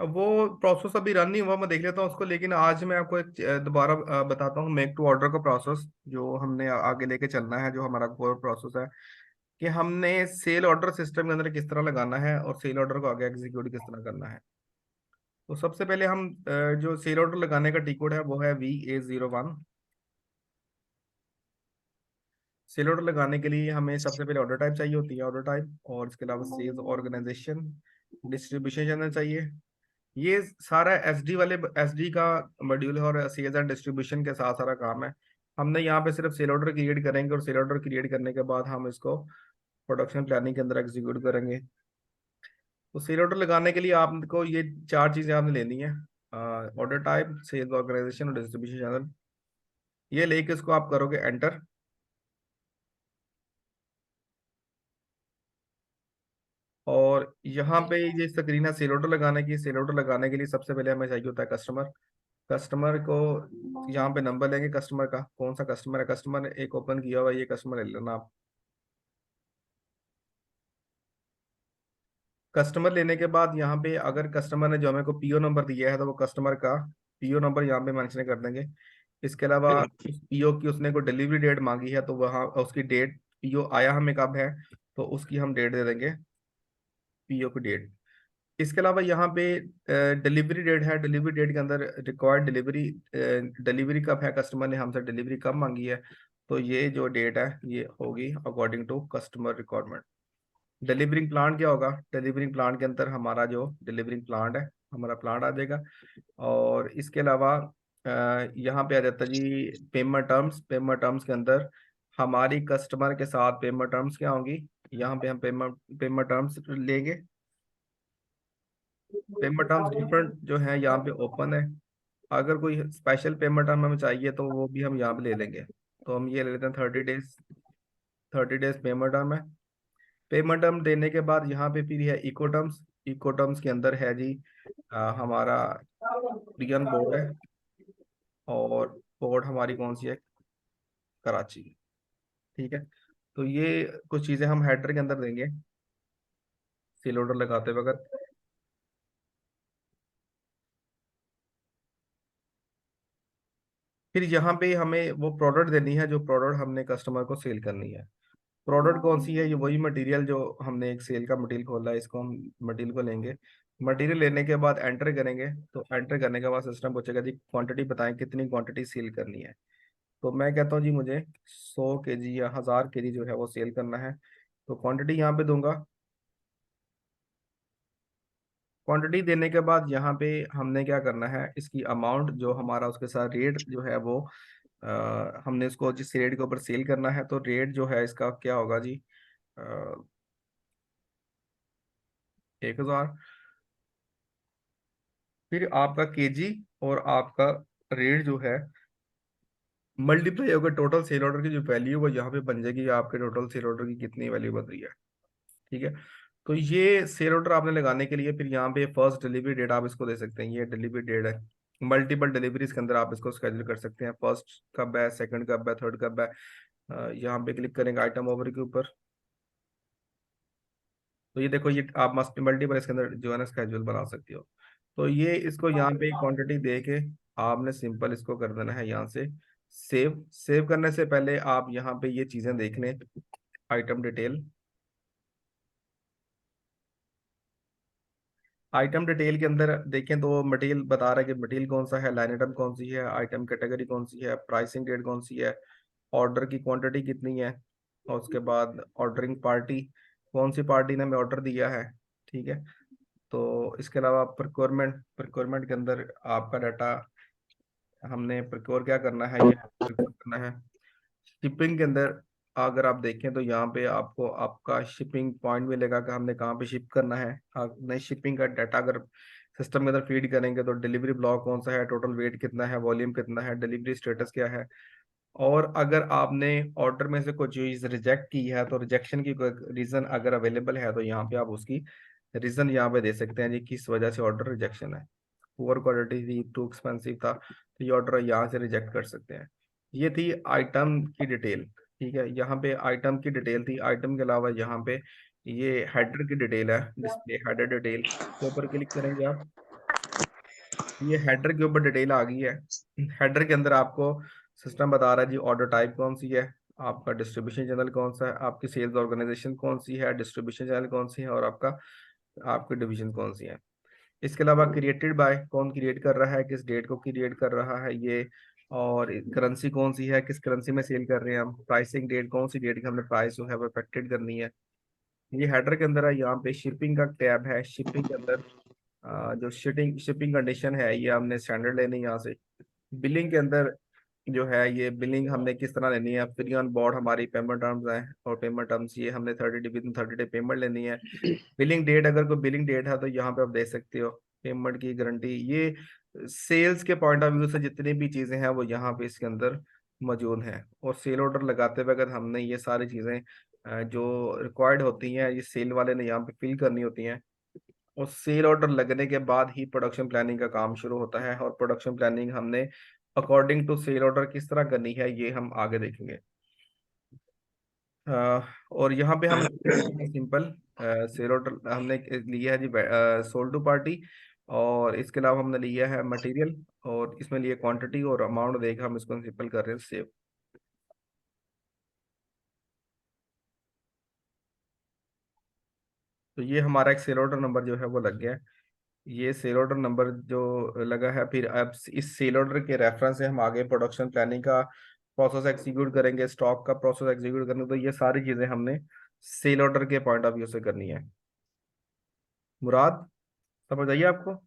अब वो प्रोसेस अभी रन नहीं हुआ, मैं देख लेता हूँ उसको, लेकिन आज मैं आपको एक दोबारा बताता हूँ मेक टू ऑर्डर का प्रोसेस जो हमने आगे लेके चलना है, जो हमारा कोर प्रोसेस है कि हमने सेल ऑर्डर सिस्टम के अंदर किस तरह लगाना है और सेल ऑर्डर को आगे एग्जीक्यूट किस तरह करना है। तो सबसे पहले हम जो सेल ऑर्डर लगाने का टी कोड है वो है VA01। सेल ऑर्डर लगाने के लिए हमें सबसे पहले ऑर्डर टाइप चाहिए होती है, ऑर्डर टाइप, और इसके अलावा सेल्स ऑर्गेनाइजेशन, डिस्ट्रीब्यूशन चैनल चाहिए। ये सारा एसडी वाले एसडी का मॉड्यूल है और सेल्स एंड डिस्ट्रीब्यूशन के साथ सारा काम है। हमने यहाँ पे सिर्फ सेल ऑर्डर क्रिएट करेंगे और सेल ऑर्डर क्रिएट करने के बाद हम इसको प्रोडक्शन प्लानिंग के अंदर एग्जीक्यूट करेंगे। तो सेल ऑर्डर लगाने के लिए आपको ये चार चीजें आपने लेनी है, ऑर्डर टाइप, सेल्स ऑर्गेनाइजेशन और डिस्ट्रीब्यूशन चैनल। ये लेके इसको आप करोगे एंटर। और यहाँ पे ये स्क्रीन है सेल ऑर्डर लगाने की। सेल ऑर्डर लगाने के लिए सबसे पहले हमें चाहिए होता है कस्टमर। कस्टमर को यहाँ पे नंबर लेंगे कस्टमर का, कौन सा कस्टमर है, कस्टमर एक ओपन किया हुआ है, ये कस्टमर ले लेना आप। कस्टमर लेने के बाद यहाँ पे अगर कस्टमर ने जो हमें को पीओ नंबर दिया है तो वो कस्टमर का पीओ नंबर यहाँ पे मेंशन कर देंगे। इसके अलावा उस पीओ की उसने को डिलीवरी डेट मांगी है तो वहाँ उसकी डेट, पीओ आया हमें कब है तो उसकी हम डेट दे देंगे, पीओ की डेट। इसके अलावा यहाँ पे डिलीवरी डेट है, डिलीवरी डेट के अंदर रिक्वायर्ड डिलीवरी, डिलीवरी कब है, कस्टमर ने हमसे डिलीवरी कब मांगी है, तो ये जो डेट है ये होगी according to customer requirement. Delivering plan क्या होगा, डिलीवरिंग प्लान के अंदर हमारा जो डिलीवरिंग प्लान है हमारा प्लान आ जाएगा। और इसके अलावा यहाँ पे आ जाता है जी पेमेंट टर्म्स। पेमेंट टर्म्स के अंदर हमारी कस्टमर के साथ पेमेंट टर्म्स क्या होंगी, यहाँ पे हम पेमेंट पेमेंट टर्म्स लेंगे। पेमेंट टर्म्स डिफरेंट जो है यहाँ पे ओपन है। अगर कोई स्पेशल पेमेंट टर्म हमें चाहिए तो वो भी हम यहाँ पे ले लेंगे। तो हम ये ले लेते हैं 30 डेज। 30 डेज पेमेंट टर्म है। पेमेंट टर्म देने के बाद यहाँ पे फिर है इको टर्म्स। इको टर्म्स के अंदर है जी हमारा कोरियन बोर्ड है, और बोर्ड हमारी कौन सी है, कराची। ठीक है। तो ये कुछ चीजें हम हेडर के अंदर देंगे सेल ऑर्डर लगाते वक्त। फिर यहाँ पे हमें वो प्रोडक्ट देनी है जो प्रोडक्ट हमने कस्टमर को सेल करनी है। प्रोडक्ट कौन सी है, ये वही मटेरियल जो हमने एक सेल का मटेरियल खोला है, इसको हम मटेरियल को लेंगे। मटेरियल लेने के बाद एंटर करेंगे, तो एंटर करने के बाद सिस्टम पूछेगा जी क्वांटिटी बताएं, कितनी क्वांटिटी सेल करनी है। तो मैं कहता हूँ जी मुझे 100 kg या 1000 kg जो है वो सेल करना है, तो क्वांटिटी यहाँ पे दूंगा। क्वांटिटी देने के बाद यहाँ पे हमने क्या करना है, इसकी अमाउंट जो हमारा उसके साथ रेट जो है वो हमने इसको जिस रेट के ऊपर सेल करना है, तो रेट जो है इसका क्या होगा जी, 1000। फिर आपका केजी और आपका रेट जो है मल्टीप्लाई होगा टोटल सेल ऑर्डर की जो वैल्यू वो यहाँ पे बन जाएगी, आपके टोटल सेल ऑर्डर की कितनी वैल्यू बन रही है। ठीक है। तो ये सेल ऑर्डर आपने लगाने के लिए फिर यहाँ पे फर्स्ट डिलीवरी डेट आप इसको दे सकते हैं, ये डिलीवरी डेट है। मल्टीपल डिलीवरीज के अंदर आप इसको स्केड्यूल कर सकते हैं, फर्स्ट कब है, सेकंड कब है, थर्ड कब है। यहाँ पे क्लिक करेंगे आइटम ओवर के ऊपर, तो ये देखो ये आप मस्ट मल्टीपल इसके अंदर जो है ना स्केड्यूल बना सकते हो। तो ये इसको यहाँ पे क्वांटिटी दे के आपने सिंपल इसको कर देना है यहाँ से सेव। सेव करने से पहले आप यहाँ पे ये चीजें देख लें, आइटम डिटेल। आइटम डिटेल के अंदर देखें तो मटेरियल बता रहा है कि मटेरियल कौन सा है, लाइन आइटम कौन सी है, आइटम कैटेगरी कौन सी है, प्राइसिंग डेट कौन सी है, ऑर्डर की क्वांटिटी कितनी है, और उसके बाद ऑर्डरिंग पार्टी, कौन सी पार्टी ने हमें ऑर्डर दिया है। ठीक है। तो इसके अलावा प्रिक्योरमेंट, प्रिक्योरमेंट के अंदर आपका डाटा हमने प्रिक्योर क्या करना है, ये प्रिक्योर करना है। शिपिंग के अंदर अगर आप देखें तो यहाँ पे आपको आपका शिपिंग पॉइंट मिलेगा कि हमने कहाँ पे शिप करना है। नई शिपिंग का डाटा अगर सिस्टम के अंदर फीड करेंगे तो डिलीवरी ब्लॉक कौन सा है, टोटल वेट कितना है, वॉल्यूम कितना है, डिलीवरी स्टेटस क्या है। और अगर आपने ऑर्डर में से कोई चीज रिजेक्ट की है तो रिजेक्शन की कोई रीजन अगर अवेलेबल है तो यहाँ पे आप उसकी रीजन यहाँ पे दे सकते हैं जी किस वजह से ऑर्डर रिजेक्शन है। पुअर क्वालिटी थी, टू एक्सपेंसिव था, तो ये ऑर्डर यहाँ से रिजेक्ट कर सकते हैं। ये थी आइटम की डिटेल। ठीक है, यहाँ पे आइटम की डिटेल थी। आइटम के अलावा यहाँ पे ये हेडर की डिटेल है, डिस्प्ले हेडर डिटेल के ऊपर क्लिक करेंगे आप। ये हेडर के ऊपर डिटेल आ गई है। हेडर के अंदर आपको सिस्टम बता रहा है जी ऑर्डर टाइप कौन सी है, आपका डिस्ट्रीब्यूशन चैनल कौन सा है, आपकी सेल्स ऑर्गेनाइजेशन कौन सी है, डिस्ट्रीब्यूशन चैनल कौन सी है, और आपका आपकी डिवीजन कौन सी है। इसके अलावा क्रिएटेड बाय, कौन क्रिएट कर रहा है, किस डेट को क्रिएट कर रहा है ये, और करेंसी कौन सी है, किस करेंसी में सेल कर रहे हैं हम, प्राइसिंग डेट कौन सी डेट की हमने प्राइस जो है वो इफेक्टेड करनी है। ये हेडर के अंदर है। यहाँ पे शिपिंग का टैब है, शिपिंग के अंदर जो शिपिंग शिपिंग कंडीशन है ये हमने स्टैंडर्ड लेनी है यहाँ से। बिलिंग के अंदर जो है ये बिलिंग हमने किस तरह लेनी है, फ्री ऑन बोर्ड हमारी पेमेंट टर्म्स हैं, और पेमेंट टर्म्स ये हमने 30 day with in 30 day payment लेनी है। बिलिंग डेट, अगर कोई बिलिंग डेट है तो यहाँ पे आप देख सकते हो पेमेंट की गारंटी। ये सेल्स के पॉइंट ऑफ व्यू से जितनी भी चीजें हैं वो यहाँ पे इसके अंदर मौजूद हैं। और सेल ऑर्डर लगाते वक्त हमने ये सारी चीजें जो रिक्वायर्ड होती हैं ये सेल वाले ने यहाँ पे फिल करनी होती हैं। और सेल ऑर्डर लगने के बाद ही प्रोडक्शन प्लानिंग का काम शुरू होता है, और प्रोडक्शन प्लानिंग हमने अकॉर्डिंग टू सेल ऑर्डर किस तरह करनी है ये हम आगे देखेंगे। और यहाँ पे हम सिंपल सेल ऑर्डर हमने लिया है जी सोल्ड टू पार्टी, और इसके अलावा हमने लिया है मटेरियल, और इसमें लिए क्वांटिटी और अमाउंट देकर हम इसको सिंपल कर रहे हैं सेव। तो ये हमारा एक सेल ऑर्डर नंबर जो है वो लग गया है। ये सेल ऑर्डर नंबर जो लगा है, फिर अब इस सेल ऑर्डर के रेफरेंस से हम आगे प्रोडक्शन प्लानिंग का प्रोसेस एग्जीक्यूट करेंगे, स्टॉक का प्रोसेस एग्जीक्यूट करेंगे। तो ये सारी चीजें हमने सेल ऑर्डर के पॉइंट ऑफ व्यू से करनी है। मुराद, समझ आइए आपको?